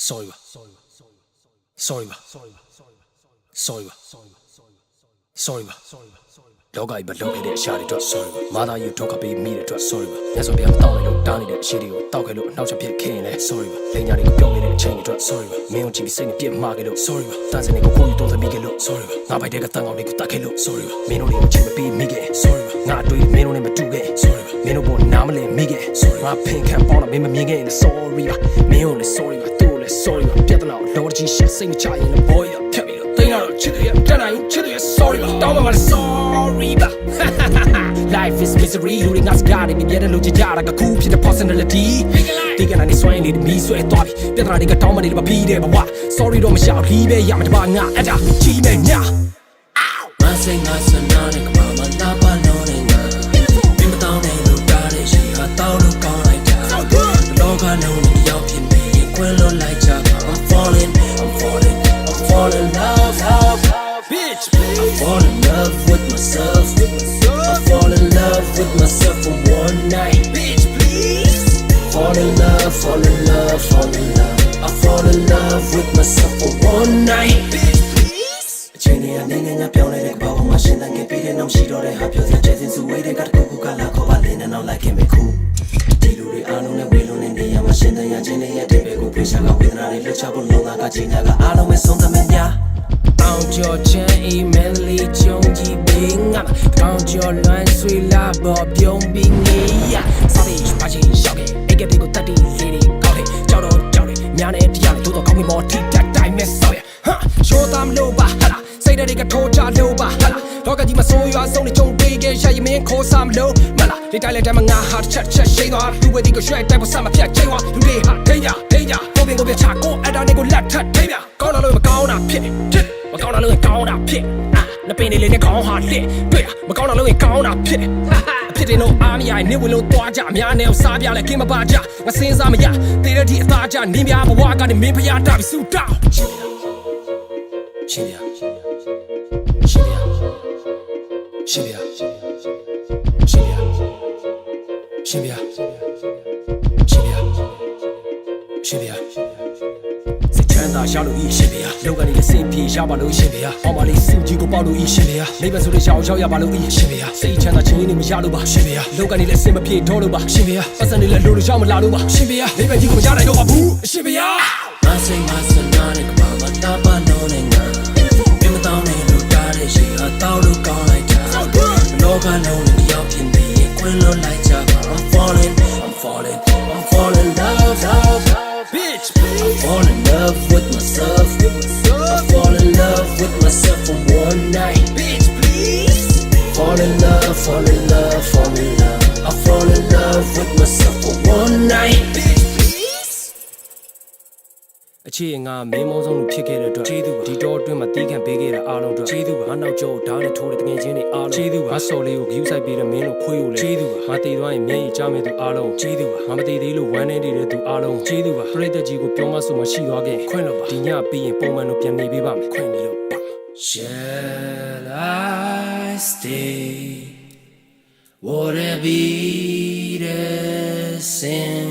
Sorry ပါ Sorry ပါ Sorry ပါ Sorry ပါလောကကြီးမှာလောက်ခဲ့တဲ့အရာတွေအတွက် sorry ပါမာသာယူထောက်ခပေးမိတဲ့အတွက် sorry ပါညဆိုပြတောင်းလိုက်လို့တားနေတဲ့အရှိတွေကိုတောက်ခဲ့လို့အနှောက်အယှက်ဖြစ်ခဲ့ရင်လည်း sorry ပါလိန်ညာတွေကိုပြောနေတဲ့အချိန်တွေအတွက် sorry ပါမင်းကိုကြည့်ပြီးစိတ်နဲ့ပြစ်မှားခဲ့လို့ sorry ပါတန်းစင်တွေကိုကိုယ်ယူတော့သမီးခဲ့လို့ sorry ပါငါပိုက်တဲ့ကတန်ကောင်တွေကိုတတ်ခဲ့လို့ sorry ပါမင်းတို့တွေကိုချိန်မပေးမိခဲ့ sorry ပါငါအတွေ့မင်းတို့နဲ့မတူခဲ့ sorry ပါမင်းတို့ကိုနားမလည်မိခဲ့ sorry ငါဖင်ခံပေါင်းတော့မင်းမမြင်ခဲ့ရင် sorry ပါမင်းတို့လည်း sorry ပါသူ့လည်း sorry ပါပြဿနာကိုလောတကြီးရှာစိတ်မချရင်လည်း boy ဖြတ်ပြီးတော့တင်းတော့ချစ်တယ်တန်းနိုင်ချစ်တယ် sorry ပါတောင်းမှလည်း sorry ပါLife is misery လူတွေငါစကားတွေမြင်တဲ့လူကြကြတာကခုဖြစ်တဲ့ personality ဒီကနေ့ဆွဲနေတယ်မီးဆွဲသွားပြီပြဿနာတွေကတောင်းမနေလို့မပြီးတဲ့ဘဝ sorry တော့မရှောက်ပြီးပဲရမှာတပါငါအဲ့ဒါချီးမဲ့ညာမဆိုင်ငါစနာနဲ့ကမမလာပါလို့နေငါမင်းမတောင်းတဲ့လူတားတဲ့ရှိဟာတောင်းလို့ကောင်းလိုက်တာလောကလုံးကိုရောက်ဖြစ်နေရင်ခွင့်လို့လိုက်ကြပါ I'm falling love bitch I fall in love with myself I fall in love with myself for one night bitch please fall in love I fall in love with myself for one night bitch please အချိန်နဲ့နိုင်ငံညာပြောင်းနေတဲ့ကဘာပေါ်မှာရှင်းတန်ခဲ့ပြီးတဲ့နောက်ရှိတော့တဲ့ဟာပြောစရာကျစင်စုဝေးတဲ့ကတကူကလာခေါ်ပါလင်းနဲ့နောက်လိုက်ခင်ပဲခုဒီလူတွေအားလုံးနဲ့ဝေလုံးနဲ့နေရမှာရှင်းတန်ရခြင်းနဲ့ရဲ့တဲ့ဘက်ကိုပြေရှာကဝေဒနာတွေလွတ်ချဖို့လုံသားကချိန်ညာကအားလုံးပဲဆုံးသမများ အောင်ကျော်ချမ်း email လေးကြုံကြည့်ပြီးငါကောင်းကျော်လွမ်းဆွေးလာပေါ်ပြုံးပြီးနေရစာရီပါချင်ရှောက်ခဲ့အိတ်ကလေးကိုတတ်တီလေးတွေကောက်ခဲ့ကြောက်တော့များနေတရားတွေတိုးတော့ကောင်းပြီးမော်ထိတက်တိုင်းမဲ့ဆောက်ရဟာရှိုးသားမလို့ပါဟာလားစိတ်တွေကထိုးကြလို့ပါဟာလားတော့ကကြီးမဆိုးရွာဆုံးနေကြုံတွေ့ခဲ့ရရင်မင်းခိုးစားမလို့မလားဒီတိုင်းလက်တည်းမှာငါဟာချက်ရှိန်သွားလူဝဲဒီကိုရွှဲတိုက်ဖို့စမှာဖြတ်ချိန်သွားလူတွေဟာဒိညာကိုပင်ကိုပြချကိုအဲ့ဒါနေကိုလက်ထပ်ထိပြကောင်းတာလို့မကောင်းတာဖြစ်မကောင်းတာလို့ကောင်းတာဖြစ်နပင်းလေးနဲ့ကောင်းဟာလက်တွေ့မကောင်းတာလို့ကောင်းတာဖြစ်အဖြစ်တင်လို့အားမရနေဝင်လို့တွားကြအများနဲ့စားပြလဲကင်းမပါကြငါစင်းစားမရတေးတဲ့ဒီအသားကြနေများဘဝကနေမင်းဖျားတာပြီးဆူတောင်းရှင်ပြသာရှောက်လို့ဤရှင်ဗျာလောကနေလည်းစင်ပြေရပါလို့ရှင်ဗျာအော်မလေးစင်ကြီးကိုပေါက်လို့ဤရှင်ဗျာနိဗ္ဗာန်ဆိုတဲ့ရောက်ရပါလို့ဤရှင်ဗျာစိတ်ချမ်းသာခြင်းနေမရလို့ပါရှင်ဗျာလောကနေလည်းစင်မပြေတော့လို့ပါရှင်ဗျာပတ်စံနေလည်းလို့ရောက်မလာလို့ပါရှင်ဗျာနိဗ္ဗာန်ကြီးကိုမရနိုင်တော့ပါဘူးရှင်ဗျာမဆိုင်မဆနာနဲ့ကမမတာပါလို့နေငါမင်းမတောင်းနဲ့လို့တားတဲ့ရှိဟာတောင်းလို့ကောင်းလိုက်တာလောကလုံးကိုရောက်ဖြစ်နေရင်ခွင့်လို့လိုက်ကြပါ I'm falling love bitch I fall in love with myself I fall in love with myself for one night bitch please fall in love I fall in love with myself for one night bitch please အခြေငါမင်းမောဆုံးလူဖြစ်ခဲ့တဲ့အတွက်ကျေးဇူးပါဒီတော့အတွင်းမှာတီးခံပေးခဲ့တဲ့အားလုံးအတွက်ကျေးဇူးပါငါနောက်ကျောဓာတ်နဲ့ထိုးတဲ့တငယ်ချင်းတွေအားလုံးကျေးဇူးပါငါစော်လေးကိုဂယူးဆိုင်ပေးတဲ့မင်းတို့ခွေးကိုလည်းကျေးဇူးပါငါတည်သွားရင်မျက်ရည်ကျမဲ့သူအားလုံးကျေးဇူးပါငါမတည်သေးလို့ဝမ်းနေနေတဲ့သူအားလုံးကျေးဇူးပါပရိသတ်ကြီးကိုပြောမဆိုမရှိသွားခဲ့ခွင့်လို့ပါဒီညပြီးရင်ပုံမှန်လို့ပြန်နေပေးပါမယ်ခွင့်ပြီးတော့ပါ Shall I stay Would it be the sin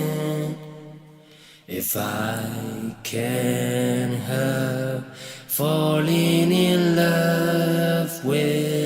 If I can help falling in love with